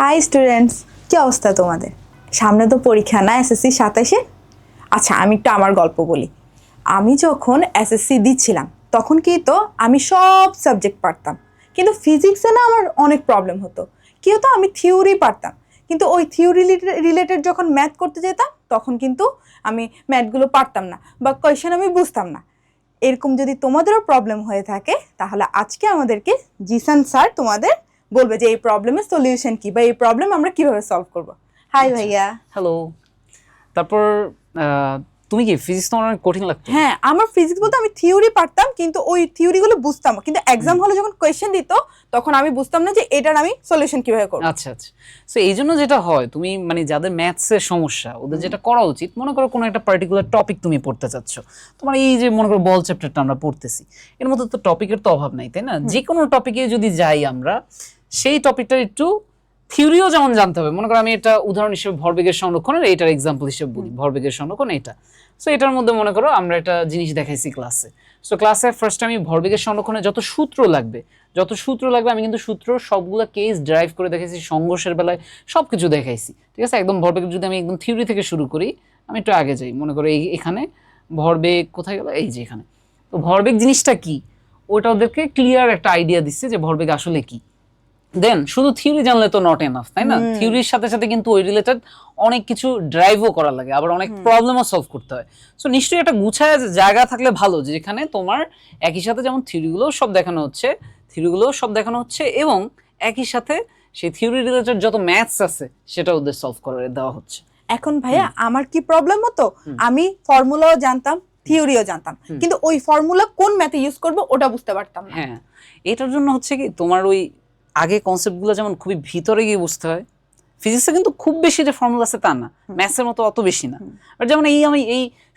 High students, কি অবস্থা তোমাদের? সামনে তো পরীক্ষা না এসএসসি 27-এ। আচ্ছা, আমি একটু আমার গল্প বলি। আমি যখন এসএসসি দিচ্ছিলাম তখন কি তো আমি সব সাবজেক্ট পারতাম, কিন্তু ফিজিক্সে না আমার অনেক প্রবলেম হতো। কি হতো, আমি থিওরি পারতাম, কিন্তু ওই থিওরি রিলেটেড যখন ম্যাথ করতে যেতাম তখন কিন্তু আমি ম্যাথগুলো পারতাম না বা কোয়েশ্চেন আমি বুঝতাম না। এরকম যদি তোমাদেরও প্রবলেম হয়ে থাকে তাহলে আজকে আমাদেরকে জিসান স্যার তোমাদের বলবে যে এই প্রবলেমের সলিউশন কি বা এই প্রবলেম আমরা কিভাবে সলভ করব। হাই ভাইয়া। হ্যালো। তারপর তুমি কি ফিজিক্স তোমার অনেক কঠিন লাগতো? হ্যাঁ, আমার ফিজিক্স বলতে আমি থিওরি পারতাম, কিন্তু ওই থিওরিগুলো বুঝতাম, কিন্তু এক্সাম হলে যখন কোয়েশ্চেন দিত তখন আমি বুঝতাম না যে এটার আমি সলিউশন কিভাবে করব। আচ্ছা আচ্ছা। সো এই জন্য যেটা হয়, তুমি মানে যাদের ম্যাথসের সমস্যা ওদের যেটা করা উচিত, মনে করো কোনো একটা পার্টিকুলার টপিক তুমি পড়তে চাচ্ছ, তোমার এই যে মনে করো বল চ্যাপ্টারটা আমরা পড়তেছি, এর মধ্যে তো টপিকের তো অভাব নাই, তাই না? যে কোনো টপিকে যদি যাই আমরা, সেই টপিকটার একটু থিওরিও যেমন জানতে হবে। মনে করো আমি এটা উদাহরণ হিসেবে ভরবেগের সংরক্ষণের এইটার এক্সাম্পল হিসেবে বলি, ভরবেগের সংরক্ষণ এটা। সো এটার মধ্যে মনে করো আমরা একটা জিনিস দেখাইছি ক্লাসে। সো ক্লাসে ফার্স্ট আমি ভরবেগের সংরক্ষণে যত সূত্র লাগবে আমি কিন্তু সূত্র সবগুলো কেস ড্রাইভ করে দেখাইছি, সংঘর্ষের বেলায় সবকিছু দেখাইছি, ঠিক আছে? একদম ভরবেগ যদি আমি একদম থিওরি থেকে শুরু করি, আমি একটু আগে যাই, মনে করো এখানে ভরবেগ কোথায় গেল, এই যে এখানে। তো ভরবেগ জিনিসটা কি ওটা ওদেরকে ক্লিয়ার একটা আইডিয়া দিচ্ছে যে ভরবেগ আসলে কি। দেন শুধু থিওরি জানলে তো নট এনাফ, তাই না? থিওরির সাথে সাথে কিন্তু ওই রিলেটেড অনেক কিছু ড্রাইভও করা লাগে, আবার অনেক প্রবলেমও সলভ করতে হয়। সো নিশ্চয়ই একটা গুছায় জায়গা থাকলে ভালো, যেখানে তোমার একই সাথে যেমন থিওরিগুলোও সব দেখানো হচ্ছে এবং একই সাথে সেই থিওরি রিলেটেড যত ম্যাথস আছে সেটা ওদের সলভ করে দেওয়া হচ্ছে। এখন ভাইয়া আমার কি প্রবলেম হতো, আমি ফর্মুলাও জানতাম, থিওরিও জানতাম, কিন্তু ওই ফর্মুলা কোন ম্যাথে ইউজ করব ওটা বুঝতে পারতাম না। হ্যাঁ, এটার জন্য হচ্ছে কি তোমার ওই আগে কনসেপ্টগুলো যেমন খুবই ভিতরে গিয়ে বুঝতে হয়। ফিজিক্সে কিন্তু খুব বেশি যে ফর্মুলা আছে তা না, ম্যাথসের মতো অত বেশি না। আর যেমন আমি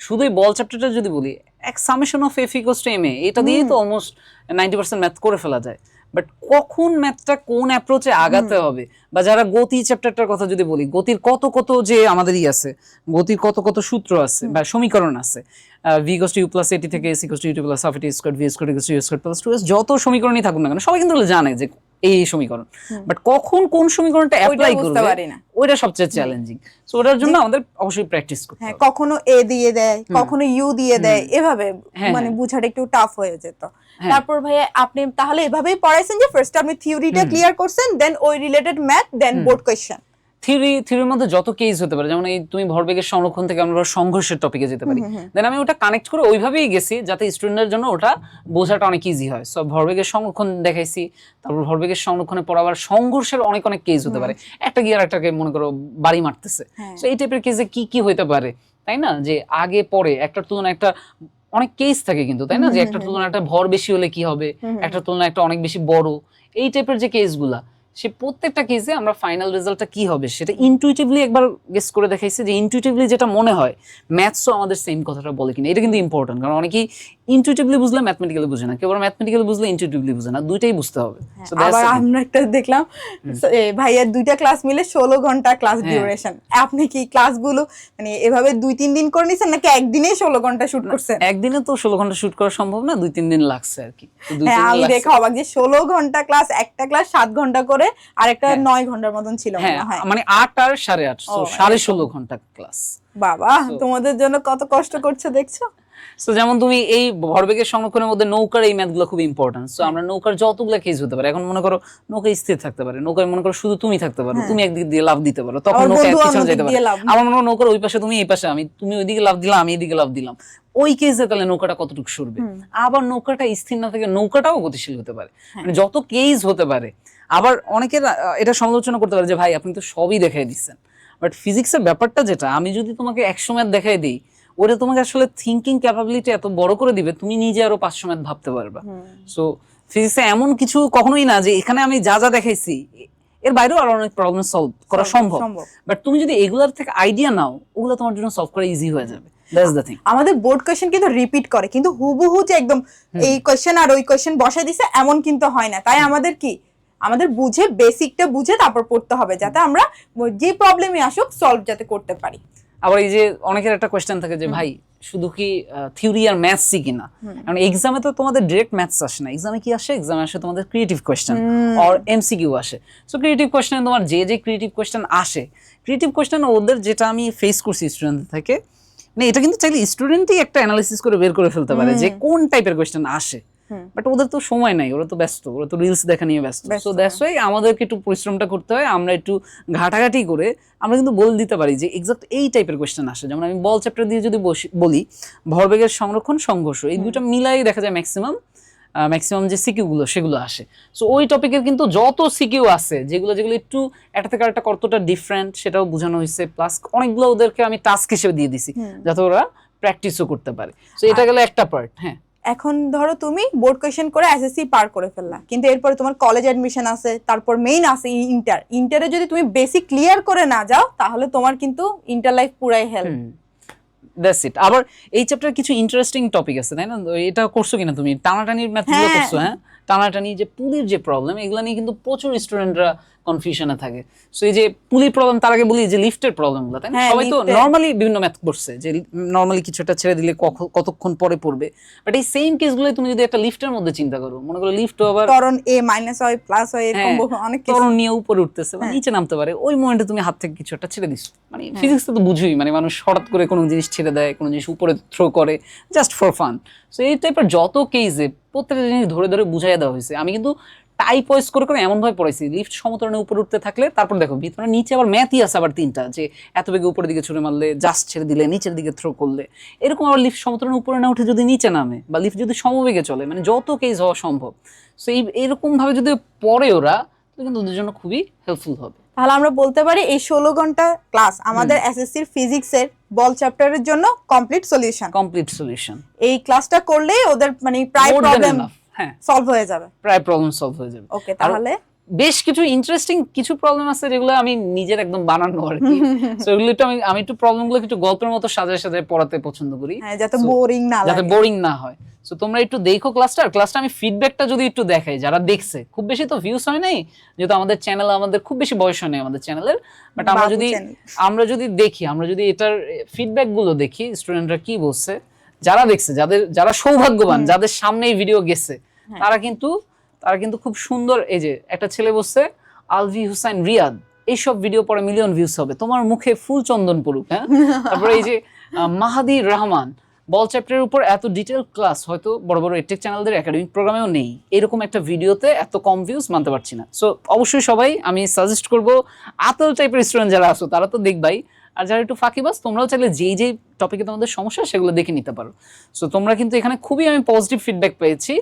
শুধু এই বল চ্যাপ্টারটা যদি বলি, এক summation of F equals to M A, এটা দিয়েই তো অলমোস্ট 90% ম্যাথ করে ফেলা যায়। বাট কখন ম্যাথটা কোন অ্যাপ্রোচে আগাতে হবে, বা যারা গতি চ্যাপ্টারটার কথা যদি বলি, গতির কত কত যে আমাদেরই আছে, গতির কত কত সূত্র আছে বা সমীকরণ আছে, v equals to u plus at থেকে s equals to u to plus half at squared v squared equals to u squared plus 2s, যত সমীকরণই থাকুক না কেন সবাই কিন্তু জানে যে এই সমীকরণ, বাট কখন কোন সমীকরণটা অ্যাপ্লাই করবে ওইটা সবচেয়ে চ্যালেঞ্জিং। সো ওটার জন্য আমাদের অবশ্যই প্র্যাকটিস করতে হবে। কখনো এ দিয়ে দেয়, কখনো ইউ দিয়ে দেয়, এভাবে মানে বুঝাটা একটু টাফ হয়ে যেত। তারপর ভাইয়া আপনি তাহলে এভাবেই পড়াইছেন যে ফার্স্ট আপনি থিওরিটা ক্লিয়ার করছেন, দেন ওই রিলেটেড ম্যাথ, দেন বোর্ড কোশ্চেন। থিওরির মধ্যে যত কেস হতে পারে, যেমন এই তুমি ভরবেগের সংরক্ষণ থেকে আমরা সংঘর্ষের টপিকে যেতে পারি, দেন আমি ওটা কানেক্ট করে ওইভাবেই গেছি যাতে স্টুডেন্টের জন্য ওটা বোঝাটা অনেক ইজি হয়। সো ভরবেগের সংরক্ষণ দেখাইছি, তারপর ভরবেগের সংরক্ষণে পর আবার সংঘর্ষের অনেক কেস হতে পারে, একটা গিয়ার একটাকে মনে করো বাড়ি মারতেছে। সো এই টাইপের কেসে কি কি হইতে পারে, তাই না? যে আগে পরে একটার তুলনায় একটা অনেক কেস থাকে কিন্তু, তাই না? যে একটা তুলনায় একটা ভর বেশি হলে কি হবে, একটা তুলনায় একটা অনেক বেশি বড়, এই টাইপের যে কেসগুলা, সে প্রত্যেকটা কেসে আমরা ফাইনাল রেজাল্টটা কি হবে সেটা ইনটুইটিভলি একবার গেস করে দেখাইছি, যে ইনটুইটিভলি যেটা মনে হয় ম্যাথসও আমাদের সেম কথাটা বলে কিনা। এটা কিন্তু ইম্পর্টেন্ট, কারণ অনেকেই ইনটুইটিভলি বুঝলে ম্যাথমেটিক্যালি বুঝে না, কেউ ম্যাথমেটিক্যালি বুঝলে ইনটুইটিভলি বুঝে না, দুইটাই বুঝতে হবে। আবার আমরা একটা দেখলাম ভাইয়ার দুইটা ক্লাস মিলে 16 ঘন্টা ক্লাস ডিউরেশন। আপনি কি ক্লাসগুলো মানে এভাবে 2-3 দিন করে নিছেন নাকি একদিনে 16 ঘন্টা শুট করছেন? একদিনে তো 16 ঘন্টা শুট করা সম্ভব না, 2-3 দিন লাগছে আর কি। হ্যাঁ, আমি দেখা অবাক যে 16 ঘন্টা ক্লাস, একটা ক্লাস 7 ঘন্টা করে আর একটা 9 ঘন্টার মতন ছিল মনে হয়। মানে 8 আর 8.5, সো 16.5 ঘন্টা ক্লাস। বাবা, তোমাদের জন্য কত কষ্ট করছে দেখছো। সো যেমন তুমি এই ভরবেগের সংরক্ষণের মধ্যে নৌকার এই ম্যাথগুলো খুব ইম্পর্টেন্ট। সো আমরা নৌকার যতগুলো কেস হতে পারে, এখন মনে করো নৌকা স্থির থাকতে পারে, নৌকায় মনে করো শুধু তুমি থাকতে পারো, তুমি একদিক দিয়ে লাফ দিতে পারো, তখন নৌকা পিছনে যেতে পারে। আমার মনে করো নৌকার ওই পাশে তুমি, এই পাশে আমি, তুমি ওইদিকে লাফ দিলাম, আমি এইদিকে লাফ দিলাম, ওই কেসে তাহলে নৌকাটা কতটুকু সরবে। আবার নৌকাটা স্থির না থেকে নৌকাটাও গতিশীল হতে পারে, মানে যত কেস হতে পারে। আবার অনেকের এটা সমালোচনা করতে পারে যে ভাই আপনি তো সবই দেখাই দিচ্ছেন, বাট ফিজিক্সের ব্যাপারটা যেটা, আমি যদি তোমাকে 100 ম্যাথ দেখাই দিই, ওটা তোমাকে আসলে থিঙ্কিং ক্যাপাবিলিটি এত বড় করে দিবে, তুমি নিজে আরো 500 ম্যাথ ভাবতে পারবা। সো ফিজিক্সে এমন কিছু কখনোই না যে এখানে আমি যা যা দেখাইছি এর বাইরেও আরো অনেক প্রবলেম সলভ করা সম্ভব, বাট তুমি যদি এগুলার থেকে আইডিয়া নাও, ওগুলো তোমার জন্য সলভ করা ইজি হয়ে যাবে। That's the thing. আমাদের বোর্ড কোশ্চেন কিন্তু রিপিট করে, কিন্তু হুবহু যে একদম এই কোশ্চেন আর ওই কোশ্চেন বসাই দিছে এমন কিন্তু হয় না। তাই আমাদের বুঝে, বেসিকটা বুঝে তারপর পড়তে হবে, যাতে আমরা যে প্রবলেমই আসুক সলভ যাতে করতে পারি। আবার এই যে অনেকের একটা কোয়েশ্চেন থাকে যে ভাই শুধু কি থিওরি আর ম্যাথসই কিনা, কারণ এক্সামে তো তোমাদের ডিরেক্ট ম্যাথস আসে না, এক্সামে কি আসে, এক্সামে আসে তোমাদের ক্রিয়েটিভ কোয়েশ্চেন অর এমসিকিউ আসে। সো ক্রিয়েটিভ কোয়েশ্চেন তোমার যে ক্রিয়েটিভ কোয়েশ্চেন আসে, ক্রিয়েটিভ কোয়েশ্চেন ওদের যেটা আমি ফেস করছি স্টুডেন্টদের থেকে, মানে এটা কিন্তু চাইলে স্টুডেন্টই একটা অ্যানালাইসিস করে বের করে ফেলতে পারে যে কোন টাইপের কোয়েশ্চেন আসে, বাট ওদের তো সময় নাই, ওরা তো ব্যস্ত, ওরা তো রিলস দেখা নিয়ে ব্যস্ত। সো দ্যাটস ওয়াই আমাদেরকে একটু পরিশ্রমটা করতে হয়, আমরা একটু ঘাটাঘাটি করে আমরা কিন্তু বলে দিতে পারি যে এক্সাক্ট এই টাইপের কোয়েশ্চেন আসে। যেমন আমি বল চ্যাপ্টার দিয়ে যদি বলি ভরবেগের সংরক্ষণ সংঘর্ষ, এই দুটো মিলাই দেখা যায় ম্যাক্সিমাম যে সিকিউ গুলো সেগুলো আসে। সো ওই টপিকের কিন্তু যত সিকিউ আছে যেগুলো একটু একটা থেকে আরেকটা কতটা ডিফারেন্ট সেটাও বোঝানো হয়েছে, প্লাস অনেকগুলো ওদেরকে আমি টাস্ক হিসেবে দিয়ে দিছি যাতে ওরা প্র্যাকটিসও করতে পারে। সো এটা গেল একটা পার্ট। হ্যাঁ, এখন ধরো তুমি বোর্ড কোয়েশ্চেন করে এসএসসি পার করে ফেললা, কিন্তু এরপরে তোমার কলেজ অ্যাডমিশন আছে, তারপর মেইন আছে ইন্টারে যদি তুমি বেসিক ক্লিয়ার করে না যাও তাহলে তোমার কিন্তু ইন্টার লাইফ পুরাই হেল্প। That's it. আবার এই চ্যাপ্টারে কিছু ইন্টারেস্টিং টপিক আছে, তাই না? এটা করছো কিনা তুমি? টানাটানির ম্যাথগুলো করছো? হ্যাঁ, টানাটানি যে পুলির যে প্রবলেম, এগুলো নিয়ে কিন্তু প্রচুর স্টুডেন্টরা কনফিউশনে থাকে। সো এই যে পুলির প্রবলেম, তার আগে বলি যে লিফটের প্রবলেমগুলো, তাই না? সবাই তো নর্মালি বিভিন্ন ম্যাথ করছে যে নর্মালি কিছু একটা ছেড়ে দিলে কতক্ষণ পরে পড়বে, বাট এই সেম কেসগুলো তুমি যদি একটা লিফটের মধ্যে চিন্তা করো, মনে করো লিফট আবার ত্বরণ a মাইনাস হয় প্লাস হয় এরকম অনেক কিছু, ত্বরণ নিয়ে উপরে উঠতেছে বা নিচে নামতে পারে, ওই মোমেন্টে তুমি হাত থেকে কিছু একটা ছেড়ে দিছো। মানে ফিজিক্স তো বুঝুই, মানে মানুষ হঠাৎ করে কোনো জিনিস ছেড়ে দেয়, কোনো জিনিস উপরে থ্রো করে জাস্ট ফর ফান। সো এই টাইপের যত কেসে প্রত্যেকটা জিনিস ধরে ধরে বুঝাই দেওয়া হয়েছে। আমি কিন্তু টাইপ ওয়াইজ করে এমন ভাবে পড়াইছি, লিফট সমতরণে উপরে উঠতে থাকলে তারপর দেখো ভিতরে নিচে আবার ম্যাথই আছে আবার তিনটা, যে এত বেগে উপরের দিকে ছুড়ে মারলে, জাস্ট ছেড়ে দিলে, নিচের দিকে থ্রো করলে, এরকম আবার লিফট সমতরণে উপরে না উঠে যদি নিচে নামে, বা লিফট যদি সমবেগে চলে, মানে যত কেস হওয়া সম্ভব। সো এরকম ভাবে যদি পড়ে ওরা, তাহলে কিন্তু ওদের জন্য খুবই হেল্পফুল হবে। তাহলে আমরা বলতে পারি এই 16 ঘন্টা ক্লাস আমাদের এসএসসির ফিজিক্সের বল চ্যাপ্টারের জন্য কমপ্লিট সলিউশন। এই ক্লাসটা করলেই ওদের মানে প্রায় প্রবলেম সলভ হয়ে যাবে, ওকে, তাহলে বেশ কিছু ইন্টারেস্টিং কিছু প্রবলেম আছে যেগুলো আমি নিজের একদম বানানো আর কি। সো এগুলো একটু আমি একটু প্রবলেমগুলো একটু গল্পের মতো সাজায় পড়াতে পছন্দ করি, যাতে বোরিং না হয়। সো তোমরা একটু দেখো ক্লাসটা আমি ফিডব্যাকটা যদি একটু দেখাই, যারা দেখছে, খুব বেশি তো ভিউজ হয় নাই, যেহেতু আমাদের চ্যানেল, আমাদের খুব বেশি বয়স হয় নাই আমাদের চ্যানেলের, বাট আমরা যদি দেখি, আমরা যদি এটার ফিডব্যাক গুলো দেখি, স্টুডেন্টরা কি বলছে, যারা দেখছে, যারা সৌভাগ্যবান, যাদের সামনে এই ভিডিও গেছে, তারা কিন্তু খুব সুন্দর, এই যে একটা ছেলে বলছে আলভি হুসাইন রিয়াদ, এইসব ভিডিও পরে মিলিয়ন ভিউজ হবে, তোমার মুখে ফুল চন্দন পড়ুক। হ্যাঁ, তারপরে এই যে মাহাদি রহমান, বল চ্যাপ্টারের উপর এত ডিটেল ক্লাস হয়তো বড় বড় এডটেক চ্যানেলদের একাডেমিক প্রোগ্রামেও নেই, এরকম একটা ভিডিওতে এত কম ভিউজ মানতে পারছি না। সো অবশ্যই সবাই আমি সাজেস্ট করবো, আতল টাইপের স্টুডেন্ট যারা আছো তারা তো দেখবাই, আর যারা একটু ফাঁকিবাজ তোমরাও চাইলে যেই টপিকে তোমাদের সমস্যা সেগুলো দেখে নিতে পারো। সো তোমরা কিন্তু এখানে খুবই আমি পজিটিভ ফিডব্যাক পেয়েছি,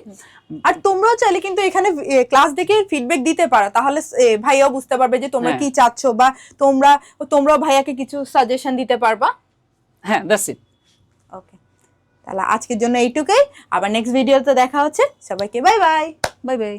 আর তোমরাও চাইলে কিন্তু এখানে ক্লাস দেখে ফিডব্যাক দিতে পারো, তাহলে ভাইয়াও বুঝতে পারবে যে তোমরা কি চাচ্ছ, বা তোমরাও ভাইয়াকে কিছু সাজেশন দিতে পারবা। হ্যাঁ, দ্যাটস ইট। ওকে, তাহলে আজকের জন্য এইটুকুই, আবার নেক্সট ভিডিওতে দেখা হচ্ছে। সবাইকে বাই বাই।